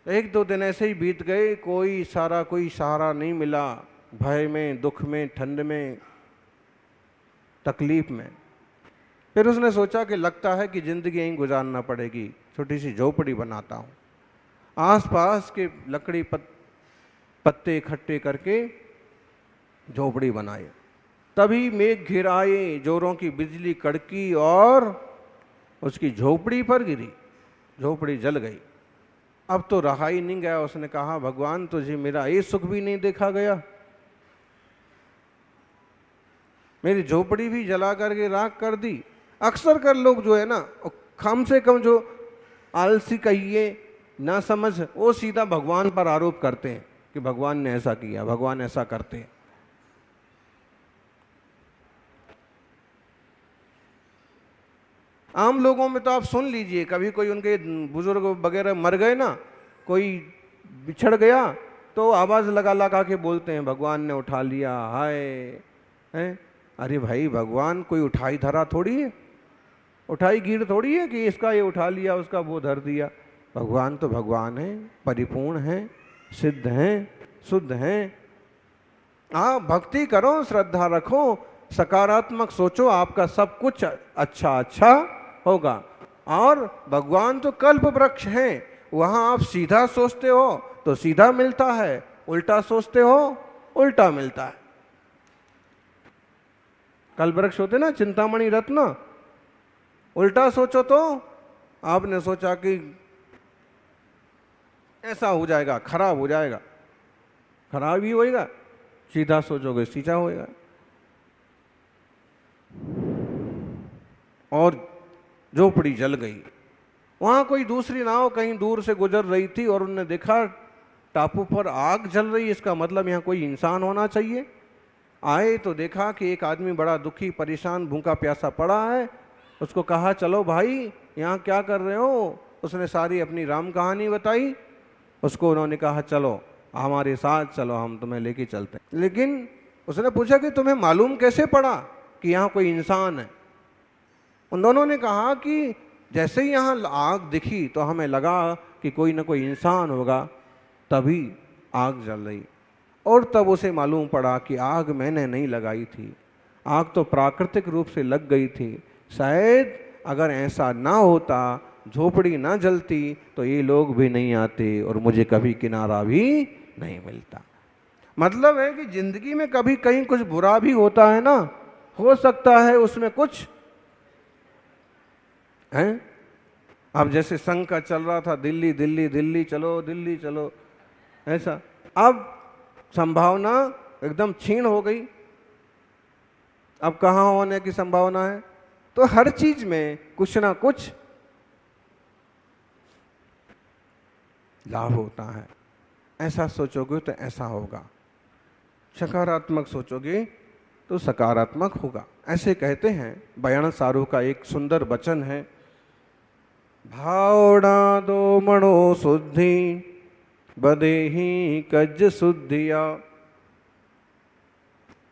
एक दो दिन ऐसे ही बीत गए, कोई सहारा नहीं मिला, भय में, दुख में, ठंड में, तकलीफ में। फिर उसने सोचा कि लगता है कि जिंदगी यहीं गुजारना पड़ेगी, छोटी सी झोपड़ी बनाता हूँ। आसपास के लकड़ी पत्ते इकट्ठे करके झोपड़ी बनाई। तभी मेघ घिर आए, जोरों की बिजली कड़की और उसकी झोपड़ी पर गिरी, झोपड़ी जल गई। अब तो रहा ही नहीं गया। उसने कहा, भगवान तुझे मेरा ये सुख भी नहीं देखा गया, मेरी झोपड़ी भी जला करके राख कर दी। अक्सर कर लोग जो है ना, कम से कम जो आलसी कहिए, ना समझ, वो सीधा भगवान पर आरोप करते हैं कि भगवान ने ऐसा किया, भगवान ऐसा करते हैं। आम लोगों में तो आप सुन लीजिए, कभी कोई उनके बुजुर्ग वगैरह मर गए ना, कोई बिछड़ गया, तो आवाज लगा लगा के बोलते हैं भगवान ने उठा लिया, हाय हैं। अरे भाई, भगवान कोई उठाई धरा थोड़ी है, उठाई गिर थोड़ी है कि इसका ये उठा लिया, उसका वो धर दिया। भगवान तो भगवान है, परिपूर्ण है, सिद्ध हैं, शुद्ध हैं। आप भक्ति करो, श्रद्धा रखो, सकारात्मक सोचो, आपका सब कुछ अच्छा अच्छा होगा। और भगवान तो कल्प वृक्ष हैं, वहां आप सीधा सोचते हो तो सीधा मिलता है, उल्टा सोचते हो उल्टा मिलता है। कल्प वृक्ष होते ना, चिंतामणि रत्न, उल्टा सोचो तो आपने सोचा कि ऐसा हो जाएगा, खराब हो जाएगा, खराब ही होएगा। सीधा सोचोगे सीधा होएगा। और झोपड़ी जल गई। वहां कोई दूसरी नाव कहीं दूर से गुजर रही थी और उन्होंने देखा टापू पर आग जल रही, इसका मतलब यहाँ कोई इंसान होना चाहिए। आए तो देखा कि एक आदमी बड़ा दुखी, परेशान, भूखा प्यासा पड़ा है। उसको कहा, चलो भाई यहाँ क्या कर रहे हो। उसने सारी अपनी राम कहानी बताई। उसको उन्होंने कहा, चलो हमारे साथ चलो, हम तुम्हें लेके चलते हैं। लेकिन उसने पूछा कि तुम्हें मालूम कैसे पड़ा कि यहाँ कोई इंसान है। उन दोनों ने कहा कि जैसे ही यहाँ आग दिखी तो हमें लगा कि कोई ना कोई इंसान होगा, तभी आग जल रही। और तब उसे मालूम पड़ा कि आग मैंने नहीं लगाई थी, आग तो प्राकृतिक रूप से लग गई थी। शायद अगर ऐसा ना होता, झोपड़ी ना जलती, तो ये लोग भी नहीं आते और मुझे कभी किनारा भी नहीं मिलता। मतलब है कि जिंदगी में कभी कहीं कुछ बुरा भी होता है ना, हो सकता है उसमें कुछ है। अब जैसे संघ का चल रहा था, दिल्ली दिल्ली दिल्ली चलो, दिल्ली चलो, ऐसा। अब संभावना एकदम क्षीण हो गई। अब कहाँ होने की संभावना है? तो हर चीज में कुछ ना कुछ लाभ होता है। ऐसा सोचोगे तो ऐसा होगा, सकारात्मक सोचोगे तो सकारात्मक होगा। ऐसे कहते हैं, बयान सारू का एक सुंदर वचन है, भावना दो मणो शुद्धि बदेही कज शुद्धिया,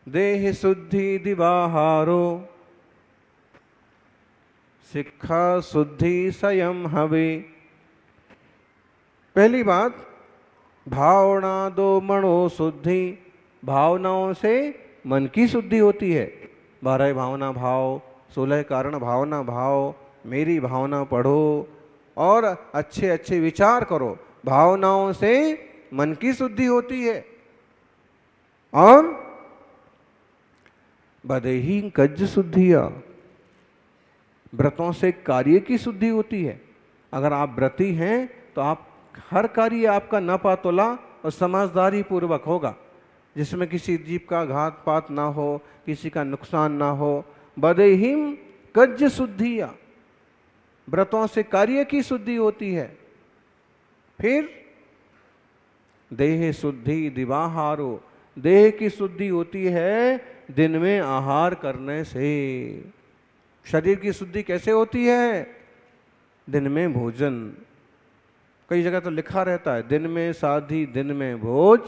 देह शुद्धि दिवाहारो, शिक्षा शुद्धि संयम हवे। पहली बात, भावना दो मणो शुद्धि, भावनाओं से मन की शुद्धि होती है। 12 भावना भाव, 16 कारण भावना भाव, मेरी भावना पढ़ो और अच्छे अच्छे विचार करो। भावनाओं से मन की शुद्धि होती है। और बदेही कज शुद्धिया, व्रतों से कार्य की शुद्धि होती है। अगर आप व्रती हैं तो आप हर कार्य आपका नपातुला और समझदारी पूर्वक होगा, जिसमें किसी जीव का घात पात ना हो, किसी का नुकसान ना हो। बदेहिम कज शुद्धिया, व्रतों से कार्य की शुद्धि होती है। फिर देह शुद्धि दिवाहारो, देह की शुद्धि होती है दिन में आहार करने से। शरीर की शुद्धि कैसे होती है? दिन में भोजन। कई जगह तो लिखा रहता है, दिन में साधी दिन में भोज,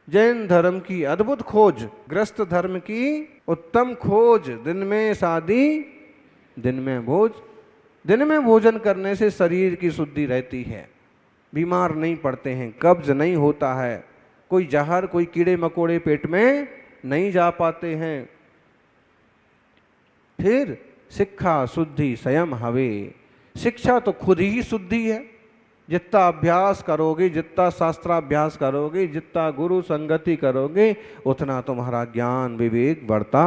जैन धर्म की अद्भुत खोज, ग्रस्त धर्म की उत्तम खोज, दिन में शादी दिन में भोज। दिन में भोजन करने से शरीर की शुद्धि रहती है। बीमार नहीं पड़ते हैं, कब्ज नहीं होता है, कोई जहर कोई कीड़े मकोड़े पेट में नहीं जा पाते हैं। फिर शिक्षा शुद्धि स्वयं हवे, शिक्षा तो खुद ही शुद्धि है। जितना अभ्यास करोगे, जितना शास्त्राभ्यास करोगे, जितना गुरु संगति करोगे, उतना तुम्हारा ज्ञान विवेक बढ़ता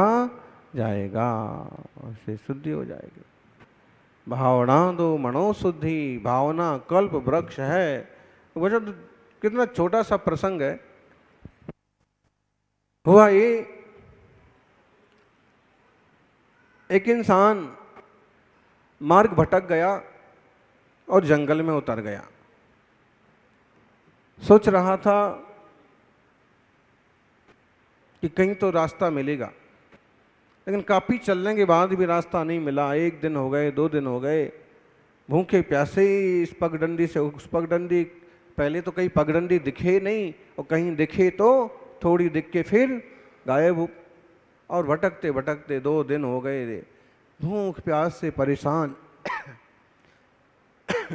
जाएगा, उससे शुद्धि हो जाएगी। भावना दो मनोशुद्धि, भावना कल्प वृक्ष है। वो जो कितना छोटा सा प्रसंग है, हुआ ये, एक इंसान मार्ग भटक गया और जंगल में उतर गया। सोच रहा था कि कहीं तो रास्ता मिलेगा, लेकिन काफ़ी चलने के बाद भी रास्ता नहीं मिला। 1 दिन हो गए, 2 दिन हो गए, भूखे प्यासे इस पगडंडी से उस पगडंडी, पहले तो कहीं पगडंडी दिखे नहीं और कहीं दिखे तो थोड़ी दिख के फिर गायब। और भटकते भटकते 2 दिन हो गए, भूख प्यास से परेशान,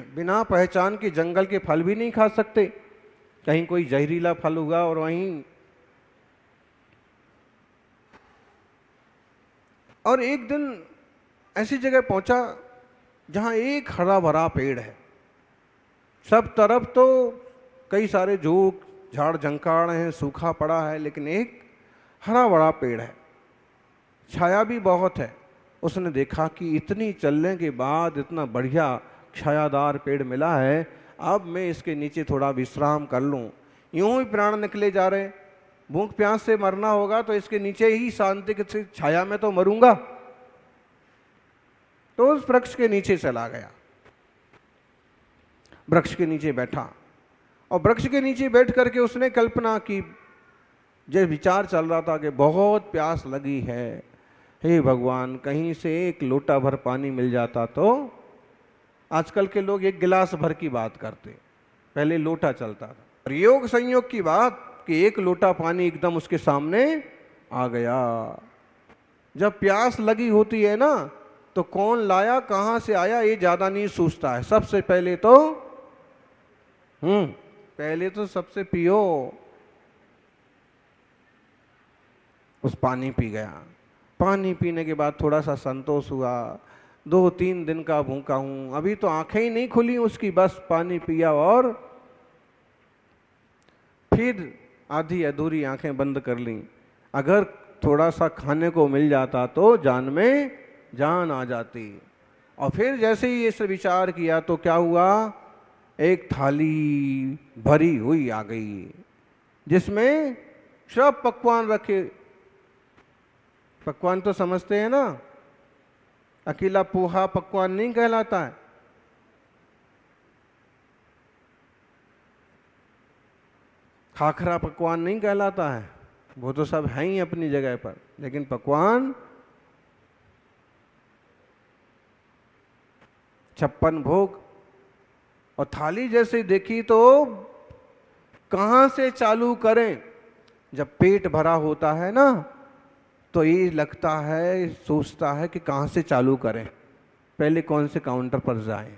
बिना पहचान के जंगल के फल भी नहीं खा सकते, कहीं कोई जहरीला फल हुआ और वहीं। और एक दिन ऐसी जगह पहुंचा जहां एक हरा भरा पेड़ है, सब तरफ तो कई सारे झूक झाड़ झंकाड़ हैं, सूखा पड़ा है, लेकिन एक हरा भरा पेड़ है, छाया भी बहुत है। उसने देखा कि इतनी चलने के बाद इतना बढ़िया छायादार पेड़ मिला है, अब मैं इसके नीचे थोड़ा विश्राम कर लूं। यूं ही प्राण निकले जा रहे, भूख प्यास से मरना होगा तो इसके नीचे ही शांति की छाया में तो मरूंगा। तो उस वृक्ष के नीचे चला गया, वृक्ष के नीचे बैठा और वृक्ष के नीचे बैठ करके उसने कल्पना की, जो विचार चल रहा था कि बहुत प्यास लगी है, हे भगवान कहीं से एक लोटा भर पानी मिल जाता तो। आजकल के लोग 1 गिलास भर की बात करते, पहले लोटा चलता था। और योग संयोग की बात कि 1 लोटा पानी एकदम उसके सामने आ गया। जब प्यास लगी होती है ना, तो कौन लाया कहाँ से आया ये ज़्यादा नहीं सोचता है, सबसे पहले तो पहले तो सबसे पियो। उस पानी पी गया, पानी पीने के बाद थोड़ा सा संतोष हुआ, 2-3 दिन का भूखा हूं, अभी तो आंखें ही नहीं खुली उसकी, बस पानी पिया और फिर आधी अधूरी आंखें बंद कर ली। अगर थोड़ा सा खाने को मिल जाता तो जान में जान आ जाती। और फिर जैसे ही इस विचार किया तो क्या हुआ, एक थाली भरी हुई आ गई जिसमें सब पकवान रखे। पकवान तो समझते हैं ना, अकेला पोहा पकवान नहीं कहलाता है। खाखरा पकवान नहीं कहलाता है, वो तो सब हैं ही अपनी जगह पर, लेकिन पकवान 56 भोग। और थाली जैसे देखी तो कहाँ से चालू करें। जब पेट भरा होता है ना तो ये लगता है, सोचता है कि कहाँ से चालू करें, पहले कौन से काउंटर पर जाएं।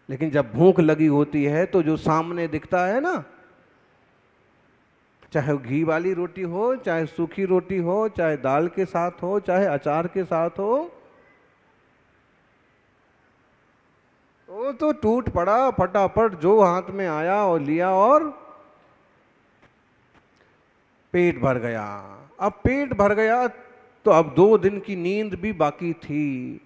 लेकिन जब भूख लगी होती है तो जो सामने दिखता है ना, चाहे घी वाली रोटी हो, चाहे सूखी रोटी हो, चाहे दाल के साथ हो, चाहे अचार के साथ हो, वो तो टूट पड़ा, फटाफट जो हाथ में आया और लिया और पेट भर गया। अब पेट भर गया तो अब 2 दिन की नींद भी बाकी थी,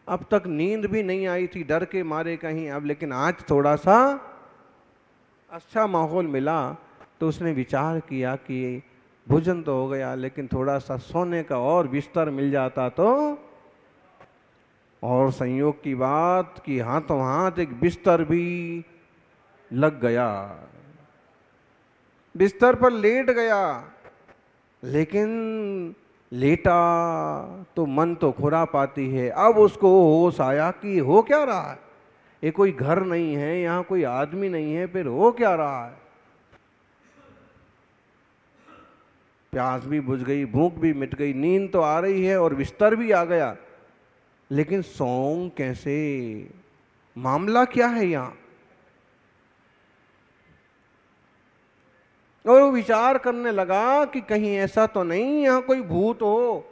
अब तक नींद भी नहीं आई थी डर के मारे कहीं। अब लेकिन आज थोड़ा सा अच्छा माहौल मिला तो उसने विचार किया कि भोजन तो हो गया, लेकिन थोड़ा सा सोने का और बिस्तर मिल जाता तो। और संयोग की बात कि हाथों हाथ एक बिस्तर भी लग गया, बिस्तर पर लेट गया। लेकिन लेटा तो मन तो खुरापाती है। अब उसको होश आया कि हो क्या रहा है, ये कोई घर नहीं है, यहाँ कोई आदमी नहीं है, फिर हो क्या रहा है। प्यास भी बुझ गई, भूख भी मिट गई, नींद तो आ रही है और बिस्तर भी आ गया, लेकिन सोऊं कैसे, मामला क्या है यहाँ। और वो विचार करने लगा कि कहीं ऐसा तो नहीं यहाँ कोई भूत हो।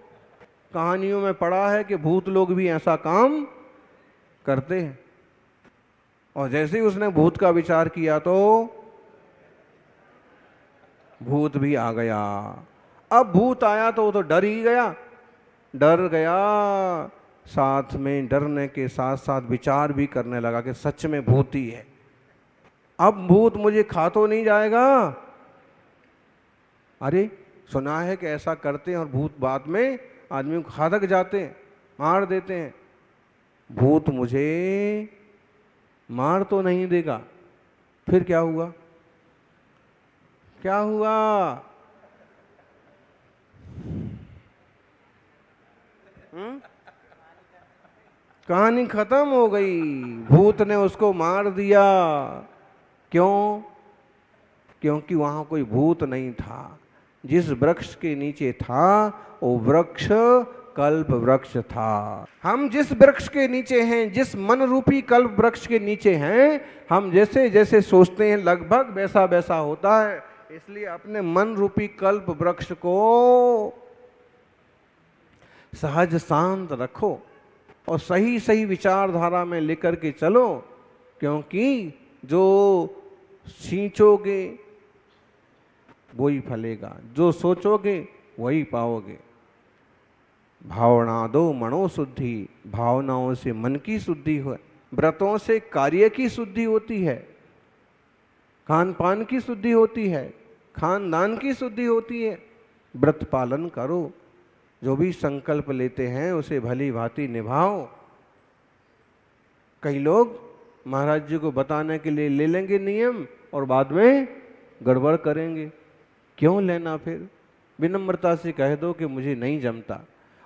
कहानियों में पढ़ा है कि भूत लोग भी ऐसा काम करते हैं। और जैसे ही उसने भूत का विचार किया तो भूत भी आ गया। अब भूत आया तो वो तो डर ही गया, डर गया, साथ में डरने के साथ साथ विचार भी करने लगा कि सच में भूत ही है। अब भूत मुझे खा तो नहीं जाएगा। अरे सुना है कि ऐसा करते हैं और भूत बाद में आदमी को खादक जाते हैं, मार देते हैं। भूत मुझे मार तो नहीं देगा। फिर क्या हुआ? क्या हुआ? कहानी खत्म हो गई। भूत ने उसको मार दिया। क्यों? क्योंकि वहां कोई भूत नहीं था। जिस वृक्ष के नीचे था वो वृक्ष कल्प वृक्ष था। हम जिस वृक्ष के नीचे हैं, जिस मन रूपी कल्प वृक्ष के नीचे हैं, हम जैसे जैसे सोचते हैं लगभग वैसा वैसा होता है। इसलिए अपने मन रूपी कल्प वृक्ष को सहज शांत रखो और सही सही विचारधारा में लेकर के चलो, क्योंकि जो सींचोगे वही फलेगा, जो सोचोगे वही पाओगे। भावना दो मनो शुद्धि, भावनाओं से मन की शुद्धि हो, व्रतों से कार्य की शुद्धि होती है, खान पान की शुद्धि होती है, खानदान की शुद्धि होती है। व्रत पालन करो, जो भी संकल्प लेते हैं उसे भली भांति निभाओ। कई लोग महाराज जी को बताने के लिए ले लेंगे नियम और बाद में गड़बड़ करेंगे। क्यों लेना? फिर विनम्रता से कह दो कि मुझे नहीं जमता।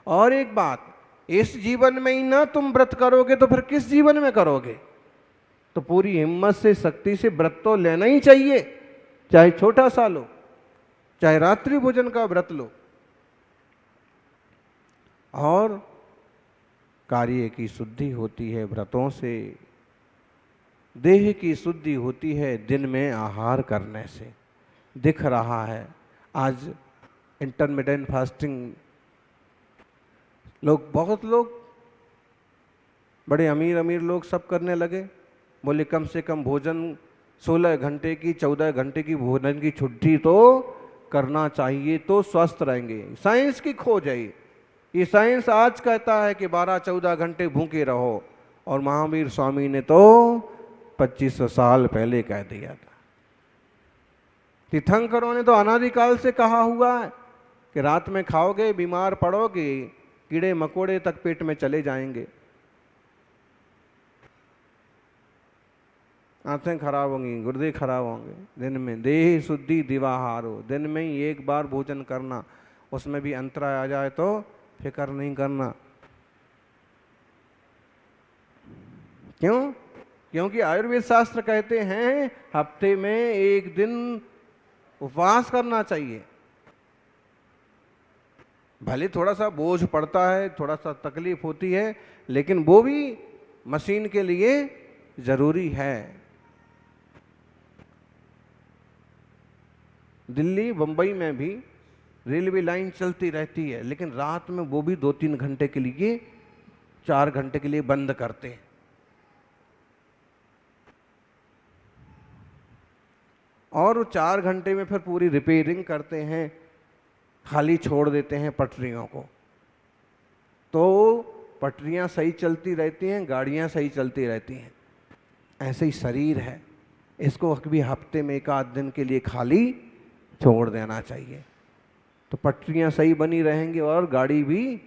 और एक बात, इस जीवन में ही ना तुम व्रत करोगे तो फिर किस जीवन में करोगे? तो पूरी हिम्मत से शक्ति से व्रत तो लेना ही चाहिए, चाहे छोटा सा लो, चाहे रात्रि भोजन का व्रत लो। और कार्य की शुद्धि होती है व्रतों से, देह की शुद्धि होती है दिन में आहार करने से। दिख रहा है आज इंटरमिटेंट फास्टिंग लोग, बहुत लोग, बड़े अमीर अमीर लोग सब करने लगे। बोले कम से कम भोजन 16 घंटे की 14 घंटे की भोजन की छुट्टी तो करना चाहिए तो स्वस्थ रहेंगे। साइंस की खोज है ये साइंस आज कहता है कि 12-14 घंटे भूखे रहो, और महावीर स्वामी ने तो 2500 साल पहले कह दिया था। तीर्थंकरों ने तो अनादिकाल से कहा हुआ है कि रात में खाओगे बीमार पड़ोगे, कीड़े मकोड़े तक पेट में चले जाएंगे, आंखें खराब होंगी, गुर्दे खराब होंगे। दिन में देह शुद्धि दिवाहारो, दिन में ही एक बार भोजन करना, उसमें भी अंतराय आ जाए तो फिक्र नहीं करना। क्यों? क्योंकि आयुर्वेद शास्त्र कहते हैं हफ्ते में एक दिन उपवास करना चाहिए। भले थोड़ा सा बोझ पड़ता है, थोड़ा सा तकलीफ होती है, लेकिन वो भी मशीन के लिए जरूरी है। दिल्ली बंबई में भी रेलवे लाइन चलती रहती है, लेकिन रात में वो भी 2-3 घंटे के लिए, 4 घंटे के लिए बंद करते हैं। और 4 घंटे में फिर पूरी रिपेयरिंग करते हैं, खाली छोड़ देते हैं पटरियों को, तो पटरियां सही चलती रहती हैं, गाड़ियां सही चलती रहती हैं। ऐसे ही शरीर है, इसको भी हफ्ते में 1 आध दिन के लिए खाली छोड़ देना चाहिए, तो पटरियां सही बनी रहेंगी और गाड़ी भी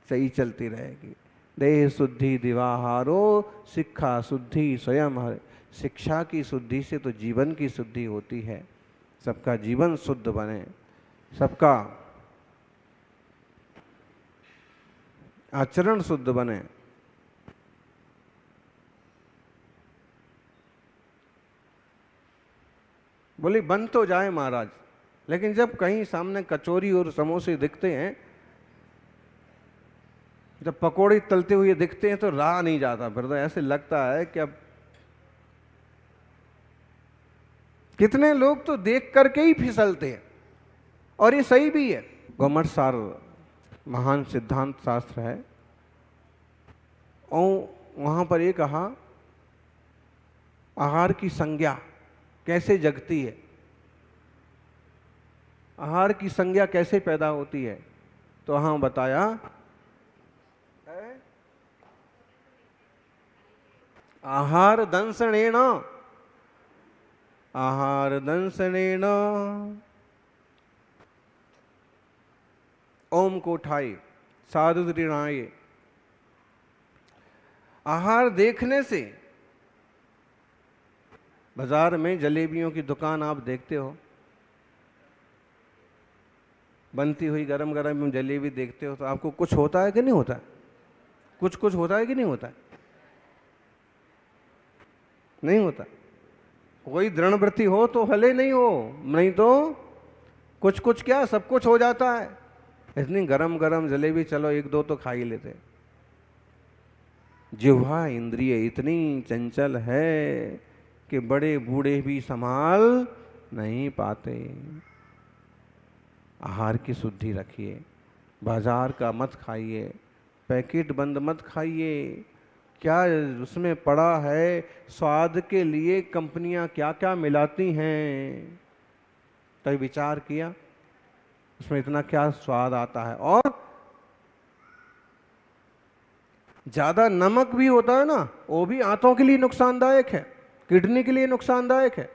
सही चलती रहेगी। देह शुद्धि दिवाहारो, शिक्षा शुद्धि स्वयं हरे। शिक्षा की शुद्धि से तो जीवन की शुद्धि होती है, सबका जीवन शुद्ध बने, सबका आचरण शुद्ध बने। बोली बन तो जाए महाराज, लेकिन जब कहीं सामने कचौरी और समोसे दिखते हैं, जब पकोड़े तलते हुए दिखते हैं तो रहा नहीं जाता, फिर तो ऐसे लगता है कि अब कितने लोग तो देख करके ही फिसलते हैं, और ये सही भी है। गौमठ सार महान सिद्धांत शास्त्र है, और वहाँ पर ये कहा आहार की संज्ञा कैसे जगती है, आहार की संज्ञा कैसे पैदा होती है। तो वहाँ बताया है आहार दंशनेन, आहार दंशनेन, ओम को उठाए साधु दृढ़ाए। आहार देखने से, बाजार में जलेबियों की दुकान आप देखते हो, बनती हुई गरम गरम जलेबी देखते हो, तो आपको कुछ होता है कि नहीं होता है? कुछ कुछ होता है कि नहीं होता है? नहीं होता। कोई दृढ़वृत्ति हो तो भले नहीं हो, नहीं तो कुछ कुछ क्या सब कुछ हो जाता है। इतनी गरम गरम जलेबी, चलो एक दो तो खा ही लेते। जिह्वा इंद्रिय इतनी चंचल है कि बड़े बूढ़े भी संभाल नहीं पाते। आहार की शुद्धि रखिए, बाजार का मत खाइए, पैकेट बंद मत खाइए। क्या उसमें पड़ा है, स्वाद के लिए कंपनियां क्या क्या मिलाती हैं, कभी विचार किया उसमें इतना क्या स्वाद आता है। और ज्यादा नमक भी होता है ना, वो भी आंतों के लिए नुकसानदायक है, किडनी के लिए नुकसानदायक है,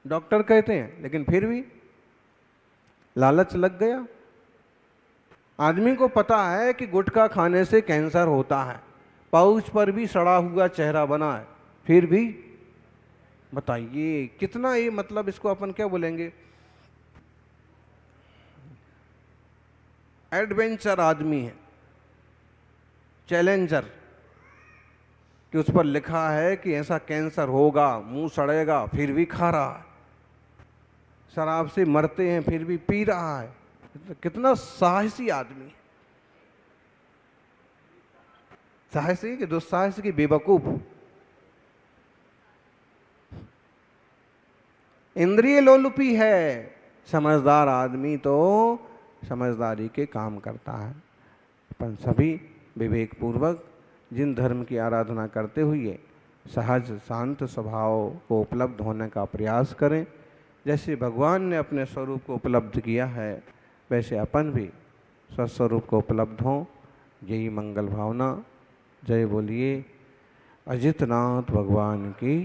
डॉक्टर कहते हैं। लेकिन फिर भी लालच लग गया। आदमी को पता है कि गुटखा खाने से कैंसर होता है, पाउच पर भी सड़ा हुआ चेहरा बना है, फिर भी बताइए कितना ये, मतलब इसको अपन क्या बोलेंगे, एडवेंचर आदमी है, चैलेंजर, कि उस पर लिखा है कि ऐसा कैंसर होगा, मुंह सड़ेगा, फिर भी खा रहा है। शराब से मरते हैं फिर भी पी रहा है। कितना साहसी आदमी, साहसी कि दुस्साहसी की बेवकूफ। इंद्रिय लोलुपी है, समझदार आदमी तो समझदारी के काम करता है। अपन सभी विवेक पूर्वक जिन धर्म की आराधना करते हुए सहज शांत स्वभाव को उपलब्ध होने का प्रयास करें। जैसे भगवान ने अपने स्वरूप को उपलब्ध किया है, वैसे अपन भी स्वस्वरूप को उपलब्ध हों, यही मंगल भावना। जय बोलिए अजितनाथ भगवान की।